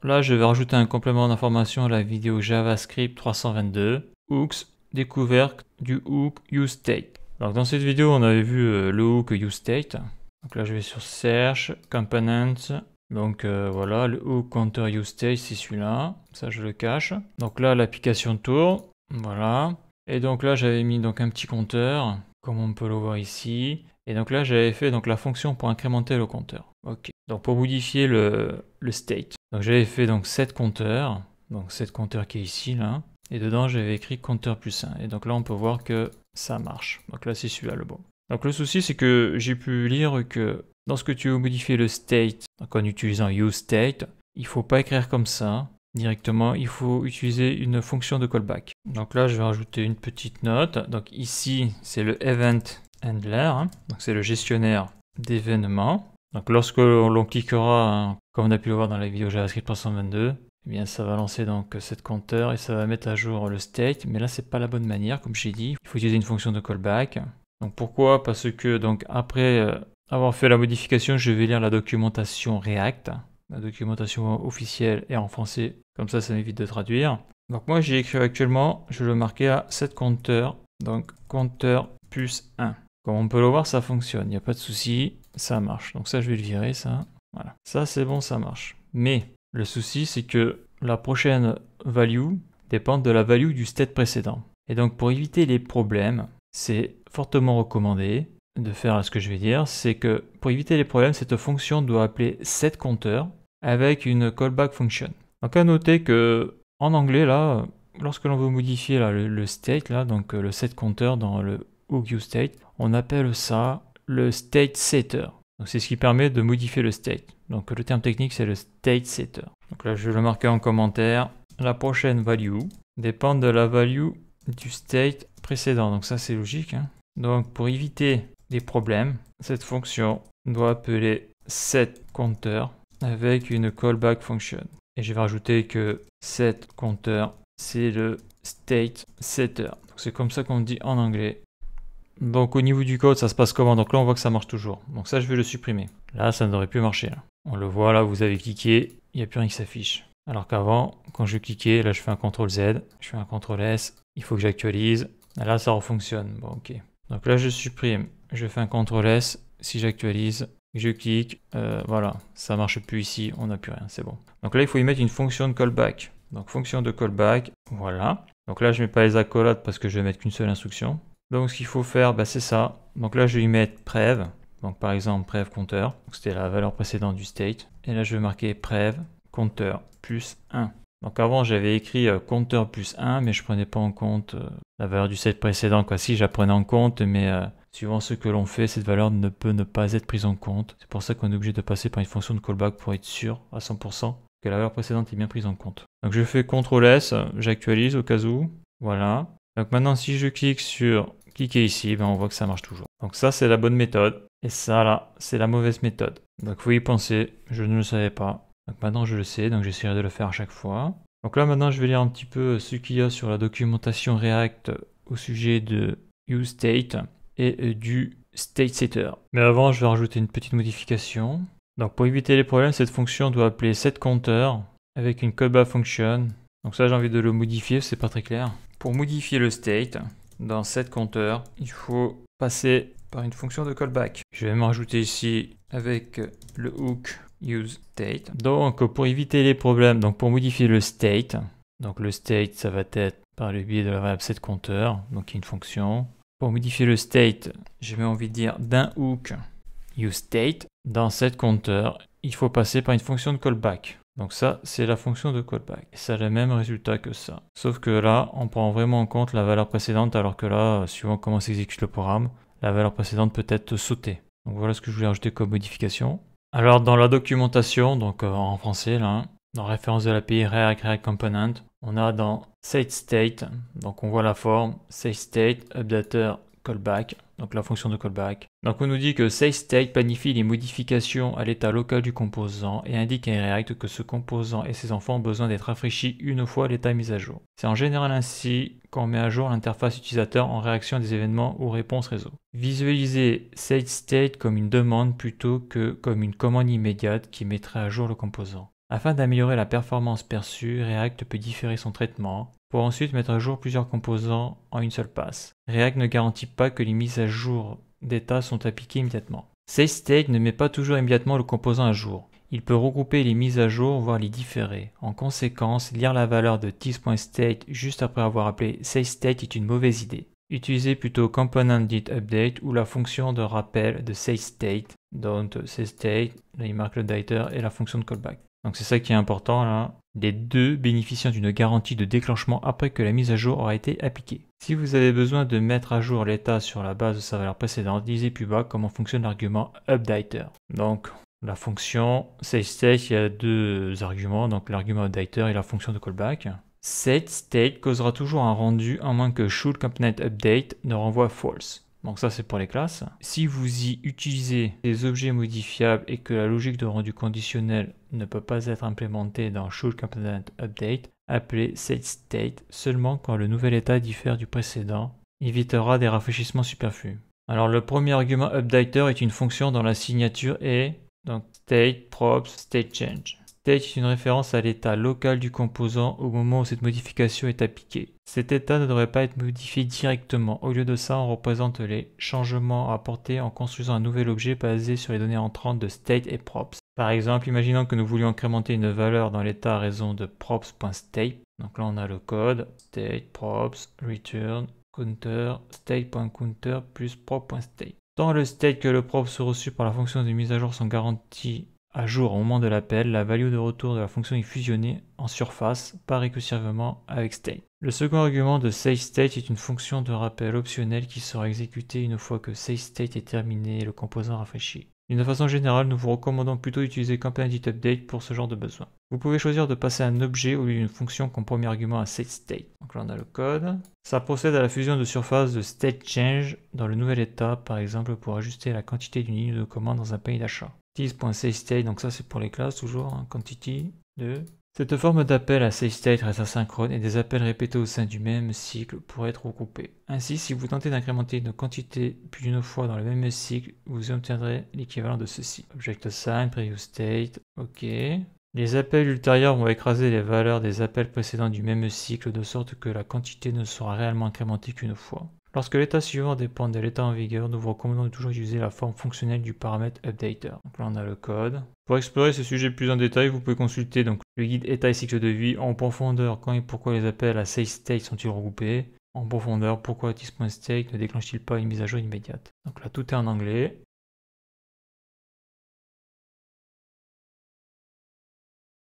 là je vais rajouter un complément d'information à la vidéo JavaScript 322, hooks, découverte du hook useState. Donc dans cette vidéo on avait vu le hook useState. Donc là je vais sur Search, Components. Donc voilà, le hook counter useState c'est celui-là, ça je le cache. Donc là l'application tourne, voilà. Et donc là j'avais mis donc un petit compteur, comme on peut le voir ici. Et donc là j'avais fait donc la fonction pour incrémenter le compteur. Ok. Donc pour modifier le state. Donc j'avais fait donc set compteur, donc set compteur qui est ici là. Et dedans j'avais écrit compteur plus 1. Et donc là on peut voir que ça marche. Donc là c'est celui-là le bon. Donc le souci c'est que j'ai pu lire que lorsque tu veux modifier le state, donc en utilisant useState, il ne faut pas écrire comme ça directement, il faut utiliser une fonction de callback. Donc là je vais rajouter une petite note. Donc ici c'est le event handler, hein. Donc c'est le gestionnaire d'événements. Donc lorsque l'on cliquera, hein, comme on a pu le voir dans la vidéo JavaScript 322, eh bien ça va lancer donc cette compteur et ça va mettre à jour le state. Mais là c'est pas la bonne manière, comme j'ai dit. Il faut utiliser une fonction de callback. Donc pourquoi? Parce que donc après avoir fait la modification, je vais lire la documentation React. La documentation officielle est en français, comme ça m'évite de traduire. Donc moi j'ai écrit actuellement, je le marquais à set compteur, donc compteur plus 1. Comme on peut le voir, ça fonctionne, il n'y a pas de souci, ça marche. Donc ça je vais le virer, ça. Voilà. Ça c'est bon, ça marche. Mais le souci c'est que la prochaine value dépend de la value du state précédent. Et donc pour éviter les problèmes, c'est fortement recommandé de faire ce que je vais dire, c'est que pour éviter les problèmes, cette fonction doit appeler setCounter avec une callback function. Donc à noter que en anglais là, lorsque l'on veut modifier là, le state là, donc le setCounter dans le hook useState, on appelle ça le state setter. Donc c'est ce qui permet de modifier le state. Donc le terme technique c'est le state setter. Donc là je vais le marquer en commentaire. La prochaine value dépend de la value du state précédent. Donc ça c'est logique, hein. Donc pour éviter des problèmes, cette fonction doit appeler setCounter avec une callback function. Et je vais rajouter que setCounter c'est le state setter. C'est comme ça qu'on dit en anglais. Donc au niveau du code, ça se passe comment? Donc là on voit que ça marche toujours. Donc ça je vais le supprimer. Là ça ne devrait plus marcher. Là. On le voit là, vous avez cliqué, il n'y a plus rien qui s'affiche. Alors qu'avant, quand je cliquais, là je fais un CTRL Z, je fais un CTRL S, il faut que j'actualise. Là ça refonctionne. Bon ok. Donc là je supprime, je fais un CTRL S, si j'actualise, je clique, voilà, ça marche plus ici, on n'a plus rien, c'est bon. Donc là il faut y mettre une fonction de callback. Donc fonction de callback, voilà. Donc là je ne mets pas les accolades parce que je vais mettre qu'une seule instruction. Donc ce qu'il faut faire, c'est ça. Donc là je vais y mettre prev, donc par exemple prev compteur, c'était la valeur précédente du state. Et là je vais marquer prev compteur plus 1. Donc avant j'avais écrit compteur plus 1, mais je ne prenais pas en compte la valeur du state précédent. Quoi. Si, je la prenais en compte, mais suivant ce que l'on fait, cette valeur ne peut ne pas être prise en compte. C'est pour ça qu'on est obligé de passer par une fonction de callback pour être sûr à 100% que la valeur précédente est bien prise en compte. Donc je fais CTRL S, j'actualise au cas où. Voilà. Donc maintenant si je clique sur cliquer ici, on voit que ça marche toujours. Donc ça c'est la bonne méthode. Et ça là, c'est la mauvaise méthode. Donc il faut y penser, je ne le savais pas. Donc maintenant je le sais, donc j'essaierai de le faire à chaque fois. Donc là maintenant je vais lire un petit peu ce qu'il y a sur la documentation React au sujet de useState et du stateSetter. Mais avant je vais rajouter une petite modification. Donc pour éviter les problèmes, cette fonction doit appeler setCounter avec une callback function. Donc ça j'ai envie de le modifier, c'est pas très clair. Pour modifier le state dans setCounter, il faut passer par une fonction de callback. Je vais me rajouter ici avec le hook useState. Donc pour éviter les problèmes, donc pour modifier le state, donc le state ça va être par le biais de la variable setCounter, donc il y a une fonction. Pour modifier le state, j'ai envie de dire d'un hook useState. Dans setCounter, il faut passer par une fonction de callback. Donc ça, c'est la fonction de callback. Et ça a le même résultat que ça. Sauf que là, on prend vraiment en compte la valeur précédente, alors que là, suivant comment s'exécute le programme, la valeur précédente peut être sautée. Donc voilà ce que je voulais rajouter comme modification. Alors dans la documentation, donc en français là, dans référence de l'API React Component, on a dans setState, donc on voit la forme setState updater callback, donc la fonction de callback. Donc on nous dit que setState planifie les modifications à l'état local du composant et indique à React que ce composant et ses enfants ont besoin d'être rafraîchis une fois l'état mis à jour. C'est en général ainsi qu'on met à jour l'interface utilisateur en réaction à des événements ou réponses réseau. Visualisez setState comme une demande plutôt que comme une commande immédiate qui mettrait à jour le composant. Afin d'améliorer la performance perçue, React peut différer son traitement pour ensuite mettre à jour plusieurs composants en une seule passe. React ne garantit pas que les mises à jour d'état sont appliquées immédiatement. SageState ne met pas toujours immédiatement le composant à jour. Il peut regrouper les mises à jour, voire les différer. En conséquence, lire la valeur de this.state juste après avoir appelé SageState est une mauvaise idée. Utilisez plutôt component.update ou la fonction de rappel de SageState, dont SageState, là il marque le diter, et la fonction de callback. Donc c'est ça qui est important là. Les deux bénéficient d'une garantie de déclenchement après que la mise à jour aura été appliquée. Si vous avez besoin de mettre à jour l'état sur la base de sa valeur précédente, lisez plus bas comment fonctionne l'argument upditer. Donc la fonction SageState, il y a deux arguments, donc l'argument upditer et la fonction de callback. SageState causera toujours un rendu à moins que shouldComponentUpdate ne renvoie false. Donc ça c'est pour les classes. Si vous y utilisez des objets modifiables et que la logique de rendu conditionnel ne peut pas être implémentée dans shouldComponentUpdate, appelez SageState seulement quand le nouvel état diffère du précédent, évitera des rafraîchissements superflus. Alors le premier argument upditer est une fonction dont la signature est donc state props state change. State est une référence à l'état local du composant au moment où cette modification est appliquée. Cet état ne devrait pas être modifié directement. Au lieu de ça, on représente les changements apportés en construisant un nouvel objet basé sur les données entrantes de state et props. Par exemple, imaginons que nous voulions incrémenter une valeur dans l'état à raison de props.state. Donc là, on a le code state props return counter state.counter plus prop.state. Tant le state que le props reçu par la fonction de mise à jour sont garantis à jour au moment de l'appel, la value de retour de la fonction est fusionnée en surface par récursivement avec state. Le second argument de SageState est une fonction de rappel optionnelle qui sera exécutée une fois que SageState est terminé et le composant rafraîchi. D'une façon générale, nous vous recommandons plutôt d'utiliser component.update pour ce genre de besoin. Vous pouvez choisir de passer un objet au lieu d'une fonction comme premier argument à SageState. Donc là on a le code. Ça procède à la fusion de surface de stateChange dans le nouvel état, par exemple pour ajuster la quantité d'une ligne de commande dans un panier d'achat. This.SageState, donc ça c'est pour les classes toujours, hein, quantity de. Cette forme d'appel à SageState reste asynchrone et des appels répétés au sein du même cycle pourraient être regroupés. Ainsi, si vous tentez d'incrémenter une quantité plus d'une fois dans le même cycle, vous obtiendrez l'équivalent de ceci. ObjectAssign, PreviousState, ok. Les appels ultérieurs vont écraser les valeurs des appels précédents du même cycle de sorte que la quantité ne sera réellement incrémentée qu'une fois. Lorsque l'état suivant dépend de l'état en vigueur, nous vous recommandons de toujours utiliser la forme fonctionnelle du paramètre updater. Donc là on a le code. Pour explorer ce sujet plus en détail, vous pouvez consulter donc le guide état et cycle de vie en profondeur. Quand et pourquoi les appels à SageState sont-ils regroupés? En profondeur, pourquoi this.state ne déclenche-t-il pas une mise à jour immédiate? Donc là tout est en anglais.